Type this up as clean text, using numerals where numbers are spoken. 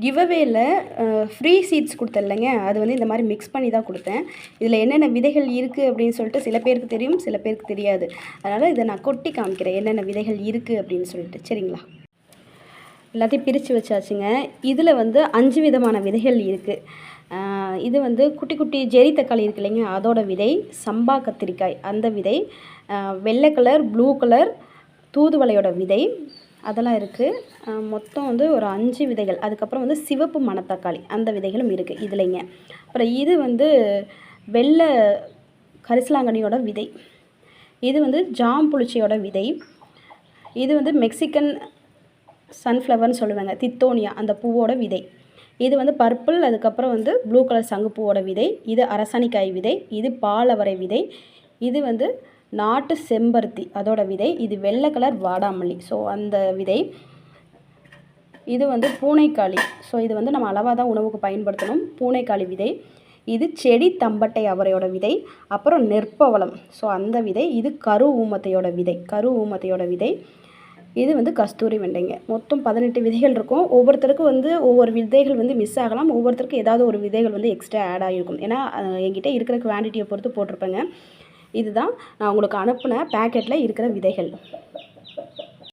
கிவ்அவேல free seeds கொடுத்தேன் இல்லைங்க, அது வந்து இந்த மாதிரி மிக்ஸ் பண்ணி தான் கொடுத்தேன். இதில் என்னென்ன விதைகள் இருக்குது அப்படின்னு சொல்லிட்டு சில பேருக்கு தெரியும், சில பேருக்கு தெரியாது. அதனால் இதை நான் கொட்டி காமிக்கிறேன் என்னென்ன விதைகள் இருக்குது அப்படின்னு சொல்லிட்டு. சரிங்களா? எல்லாத்தையும் பிரித்து வச்சாச்சுங்க. இதில் வந்து 5 விதமான விதைகள் இருக்குது. இது வந்து குட்டி குட்டி ஜெரி தக்காளி இருக்கு இல்லைங்க, அதோட விதை. சம்பா கத்திரிக்காய் அந்த விதை, வெள்ளை கலர், ப்ளூ கலர் தூதுவளையோட விதை அதெல்லாம் இருக்குது. மொத்தம் வந்து ஒரு 5 விதைகள். அதுக்கப்புறம் வந்து சிவப்பு மணத்தக்காளி அந்த விதைகளும் இருக்குது இதுலைங்க. அப்புறம் இது வந்து வெள்ளை கரிசலாங்கண்ணியோட விதை. இது வந்து ஜாம்புளிச்சியோட விதை. இது வந்து மெக்சிகன் சன்ஃப்ளவர்னு சொல்லுவாங்க, தித்தோனியா அந்த பூவோட விதை. இது வந்து பர்பிள், அதுக்கப்புறம் வந்து ப்ளூ கலர் சங்குப்பூவோட விதை. இது அரசாணிக்காய் விதை. இது பாலவரை விதை. இது வந்து நாட்டு செம்பருத்தி அதோட விதை. இது வெள்ளை கலர் வாடாமல்லி, ஸோ அந்த விதை. இது வந்து பூனைக்காளி, ஸோ இது வந்து நம்ம அளவாக தான் உணவுக்கு பயன்படுத்தணும். பூனைக்காளி விதை. இது செடி தம்பட்டை அவரையோட விதை. அப்புறம் நெற்பவளம், ஸோ அந்த விதை. இது கரு ஊமத்தையோட விதை. கரு ஊமத்தையோட விதை. இது வந்து கஸ்தூரி வெண்டைங்க. மொத்தம் 18 விதைகள் இருக்கும். ஒவ்வொருத்தருக்கும் வந்து ஒவ்வொரு விதைகள் வந்து மிஸ் ஆகலாம். ஒவ்வொருத்தருக்கும் ஏதாவது ஒரு விதைகள் வந்து எக்ஸ்ட்ரா ஆட் ஆகிருக்கும். ஏன்னா என்கிட்ட இருக்கிற குவான்டிட்டியை பொறுத்து போட்டிருப்பேங்க. இதுதான் நான் உங்களுக்கு அனுப்பின பேக்கெட்டில் இருக்கிற விதைகள்.